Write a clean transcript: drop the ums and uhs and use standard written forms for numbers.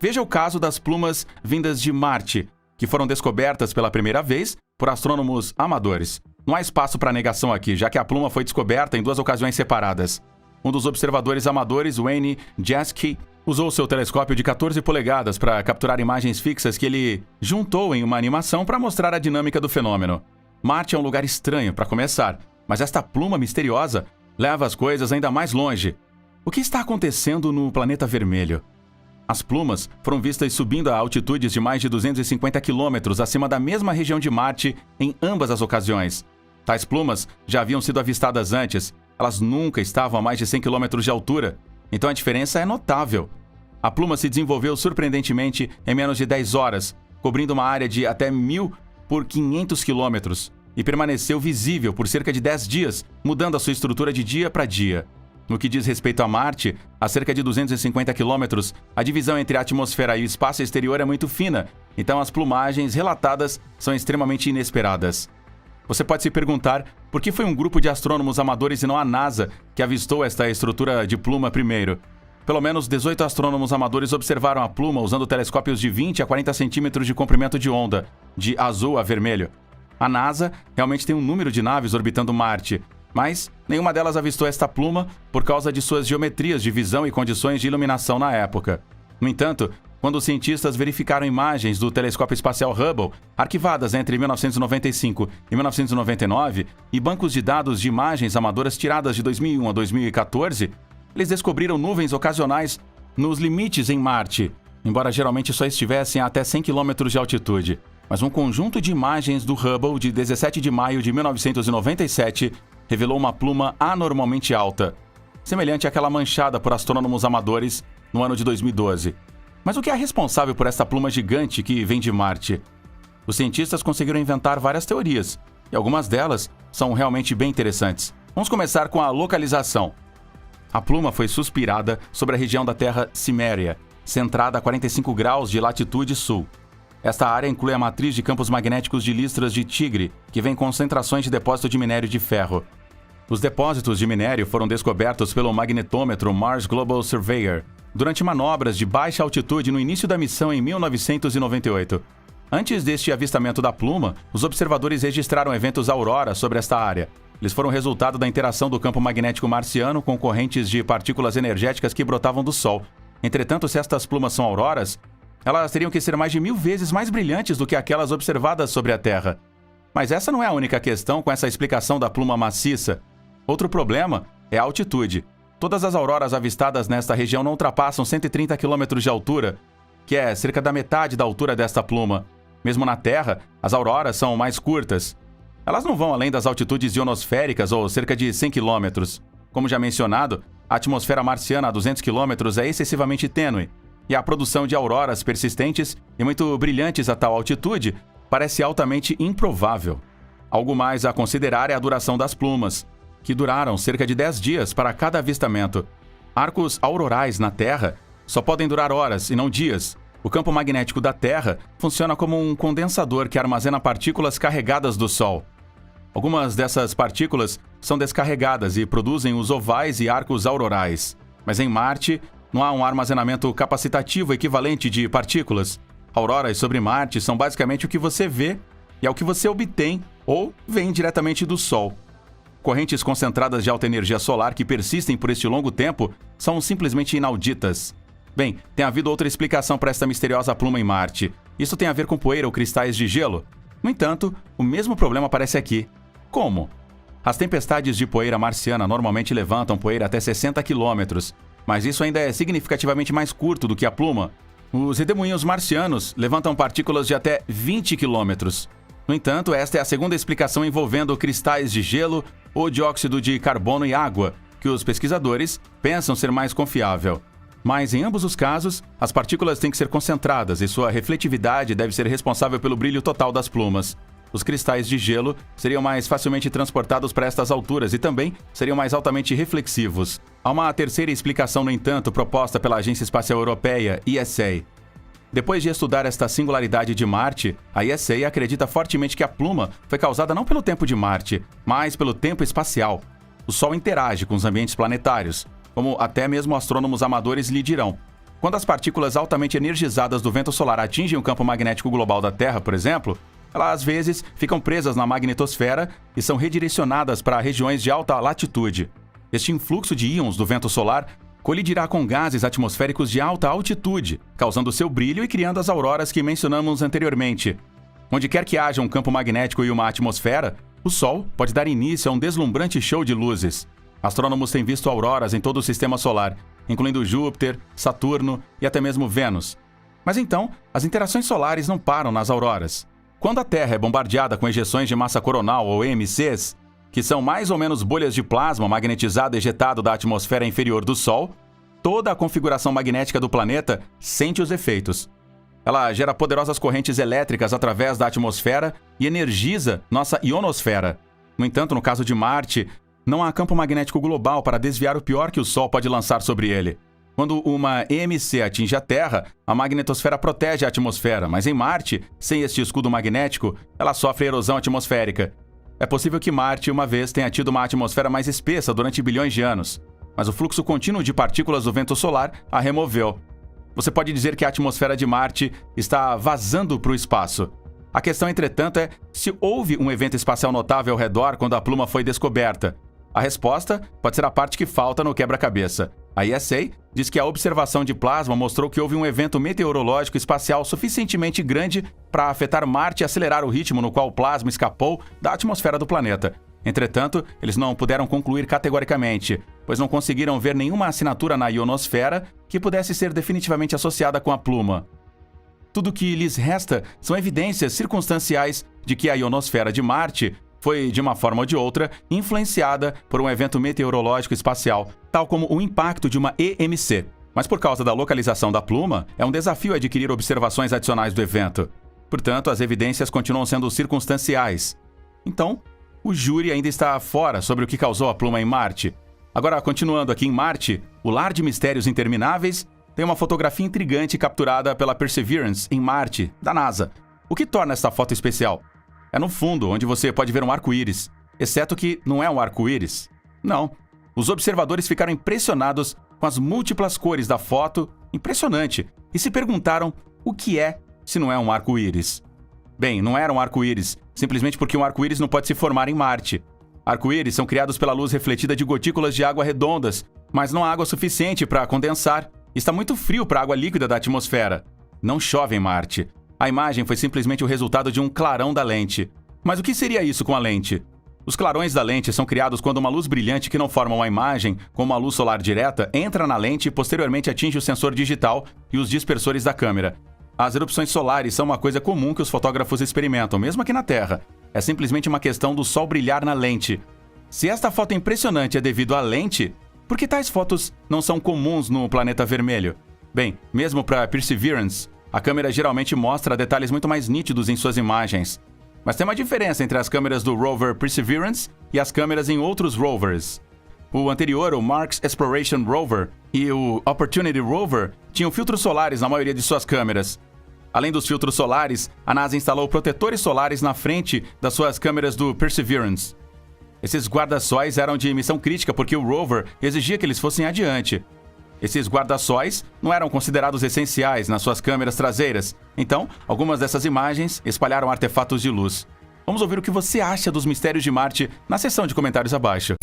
Veja o caso das plumas vindas de Marte, que foram descobertas pela primeira vez por astrônomos amadores. Não há espaço para negação aqui, já que a pluma foi descoberta em 2 ocasiões separadas. Um dos observadores amadores, Wayne Jaschke, usou seu telescópio de 14 polegadas para capturar imagens fixas que ele juntou em uma animação para mostrar a dinâmica do fenômeno. Marte é um lugar estranho, para começar, mas esta pluma misteriosa leva as coisas ainda mais longe. O que está acontecendo no planeta vermelho? As plumas foram vistas subindo a altitudes de mais de 250 quilômetros acima da mesma região de Marte em ambas as ocasiões. Tais plumas já haviam sido avistadas antes, elas nunca estavam a mais de 100 quilômetros de altura, então a diferença é notável. A pluma se desenvolveu surpreendentemente em menos de 10 horas, cobrindo uma área de até 1.000 por 500 quilômetros, e permaneceu visível por cerca de 10 dias, mudando a sua estrutura de dia para dia. No que diz respeito a Marte, a cerca de 250 quilômetros, a divisão entre a atmosfera e o espaço exterior é muito fina, então as plumagens relatadas são extremamente inesperadas. Você pode se perguntar por que foi um grupo de astrônomos amadores e não a NASA que avistou esta estrutura de pluma primeiro. Pelo menos 18 astrônomos amadores observaram a pluma usando telescópios de 20 a 40 centímetros de comprimento de onda, de azul a vermelho. A NASA realmente tem um número de naves orbitando Marte, mas nenhuma delas avistou esta pluma por causa de suas geometrias de visão e condições de iluminação na época. No entanto, quando os cientistas verificaram imagens do telescópio espacial Hubble, arquivadas entre 1995 e 1999, e bancos de dados de imagens amadoras tiradas de 2001 a 2014, eles descobriram nuvens ocasionais nos limites em Marte, embora geralmente só estivessem a até 100 km de altitude. Mas um conjunto de imagens do Hubble de 17 de maio de 1997 revelou uma pluma anormalmente alta, semelhante àquela manchada por astrônomos amadores no ano de 2012. Mas o que é responsável por esta pluma gigante que vem de Marte? Os cientistas conseguiram inventar várias teorias, e algumas delas são realmente bem interessantes. Vamos começar com a localização. A pluma foi suspirada sobre a região da Terra Ciméria, centrada a 45 graus de latitude sul. Esta área inclui a matriz de campos magnéticos de listras de Tigre, que vem concentrações de depósito de minério de ferro. Os depósitos de minério foram descobertos pelo magnetômetro Mars Global Surveyor durante manobras de baixa altitude no início da missão em 1998. Antes deste avistamento da pluma, os observadores registraram eventos aurora sobre esta área. Eles foram resultado da interação do campo magnético marciano com correntes de partículas energéticas que brotavam do Sol. Entretanto, se estas plumas são auroras, elas teriam que ser mais de 1000 vezes mais brilhantes do que aquelas observadas sobre a Terra. Mas essa não é a única questão com essa explicação da pluma maciça. Outro problema é a altitude. Todas as auroras avistadas nesta região não ultrapassam 130 km de altura, que é cerca da metade da altura desta pluma. Mesmo na Terra, as auroras são mais curtas. Elas não vão além das altitudes ionosféricas ou cerca de 100 km. Como já mencionado, a atmosfera marciana a 200 km é excessivamente tênue, e a produção de auroras persistentes e muito brilhantes a tal altitude parece altamente improvável. Algo mais a considerar é a duração das plumas, que duraram cerca de 10 dias para cada avistamento. Arcos aurorais na Terra só podem durar horas e não dias. O campo magnético da Terra funciona como um condensador que armazena partículas carregadas do Sol. Algumas dessas partículas são descarregadas e produzem os ovais e arcos aurorais. Mas em Marte, não há um armazenamento capacitativo equivalente de partículas. Auroras sobre Marte são basicamente o que você vê e é o que você obtém ou vem diretamente do Sol. Correntes concentradas de alta energia solar que persistem por este longo tempo são simplesmente inauditas. Bem, tem havido outra explicação para esta misteriosa pluma em Marte. Isso tem a ver com poeira ou cristais de gelo. No entanto, o mesmo problema aparece aqui. Como? As tempestades de poeira marciana normalmente levantam poeira até 60 km, mas isso ainda é significativamente mais curto do que a pluma. Os redemoinhos marcianos levantam partículas de até 20 km. No entanto, esta é a segunda explicação envolvendo cristais de gelo ou dióxido de carbono e água, que os pesquisadores pensam ser mais confiável. Mas, em ambos os casos, as partículas têm que ser concentradas e sua refletividade deve ser responsável pelo brilho total das plumas. Os cristais de gelo seriam mais facilmente transportados para estas alturas e também seriam mais altamente reflexivos. Há uma terceira explicação, no entanto, proposta pela Agência Espacial Europeia, ESA. Depois de estudar esta singularidade de Marte, a ESA acredita fortemente que a pluma foi causada não pelo tempo de Marte, mas pelo tempo espacial. O Sol interage com os ambientes planetários, como até mesmo astrônomos amadores lhe dirão. Quando as partículas altamente energizadas do vento solar atingem o campo magnético global da Terra, por exemplo, elas às vezes ficam presas na magnetosfera e são redirecionadas para regiões de alta latitude. Este influxo de íons do vento solar colidirá com gases atmosféricos de alta altitude, causando seu brilho e criando as auroras que mencionamos anteriormente. Onde quer que haja um campo magnético e uma atmosfera, o Sol pode dar início a um deslumbrante show de luzes. Astrônomos têm visto auroras em todo o sistema solar, incluindo Júpiter, Saturno e até mesmo Vênus. Mas então, as interações solares não param nas auroras. Quando a Terra é bombardeada com ejeções de massa coronal ou EMCs, que são mais ou menos bolhas de plasma magnetizado ejetado da atmosfera inferior do Sol, toda a configuração magnética do planeta sente os efeitos. Ela gera poderosas correntes elétricas através da atmosfera e energiza nossa ionosfera. No entanto, no caso de Marte, não há campo magnético global para desviar o pior que o Sol pode lançar sobre ele. Quando uma EMC atinge a Terra, a magnetosfera protege a atmosfera, mas em Marte, sem este escudo magnético, ela sofre erosão atmosférica. É possível que Marte uma vez tenha tido uma atmosfera mais espessa durante bilhões de anos, mas o fluxo contínuo de partículas do vento solar a removeu. Você pode dizer que a atmosfera de Marte está vazando para o espaço. A questão, entretanto, é se houve um evento espacial notável ao redor quando a pluma foi descoberta. A resposta pode ser a parte que falta no quebra-cabeça. A ESA diz que a observação de plasma mostrou que houve um evento meteorológico espacial suficientemente grande para afetar Marte e acelerar o ritmo no qual o plasma escapou da atmosfera do planeta. Entretanto, eles não puderam concluir categoricamente, pois não conseguiram ver nenhuma assinatura na ionosfera que pudesse ser definitivamente associada com a pluma. Tudo o que lhes resta são evidências circunstanciais de que a ionosfera de Marte foi, de uma forma ou de outra, influenciada por um evento meteorológico espacial, tal como o impacto de uma EMC. Mas por causa da localização da pluma, é um desafio adquirir observações adicionais do evento. Portanto, as evidências continuam sendo circunstanciais. Então, o júri ainda está fora sobre o que causou a pluma em Marte. Agora, continuando aqui em Marte, o Lar de Mistérios Intermináveis tem uma fotografia intrigante capturada pela Perseverance em Marte, da NASA. O que torna esta foto especial? É no fundo, onde você pode ver um arco-íris, exceto que não é um arco-íris. Não. Os observadores ficaram impressionados com as múltiplas cores da foto, impressionante, e se perguntaram o que é se não é um arco-íris. Bem, não era um arco-íris, simplesmente porque um arco-íris não pode se formar em Marte. Arco-íris são criados pela luz refletida de gotículas de água redondas, mas não há água suficiente para condensar. Está muito frio para a água líquida da atmosfera. Não chove em Marte. A imagem foi simplesmente o resultado de um clarão da lente. Mas o que seria isso com a lente? Os clarões da lente são criados quando uma luz brilhante que não forma uma imagem, como a luz solar direta, entra na lente e posteriormente atinge o sensor digital e os dispersores da câmera. As erupções solares são uma coisa comum que os fotógrafos experimentam, mesmo aqui na Terra. É simplesmente uma questão do Sol brilhar na lente. Se esta foto impressionante é devido à lente, por que tais fotos não são comuns no planeta vermelho? Bem, mesmo para Perseverance, a câmera geralmente mostra detalhes muito mais nítidos em suas imagens. Mas tem uma diferença entre as câmeras do rover Perseverance e as câmeras em outros rovers. O anterior, o Mars Exploration Rover, e o Opportunity Rover tinham filtros solares na maioria de suas câmeras. Além dos filtros solares, a NASA instalou protetores solares na frente das suas câmeras do Perseverance. Esses guarda-sóis eram de missão crítica porque o rover exigia que eles fossem adiante. Esses guarda-sóis não eram considerados essenciais nas suas câmeras traseiras, então algumas dessas imagens espalharam artefatos de luz. Vamos ouvir o que você acha dos mistérios de Marte na seção de comentários abaixo.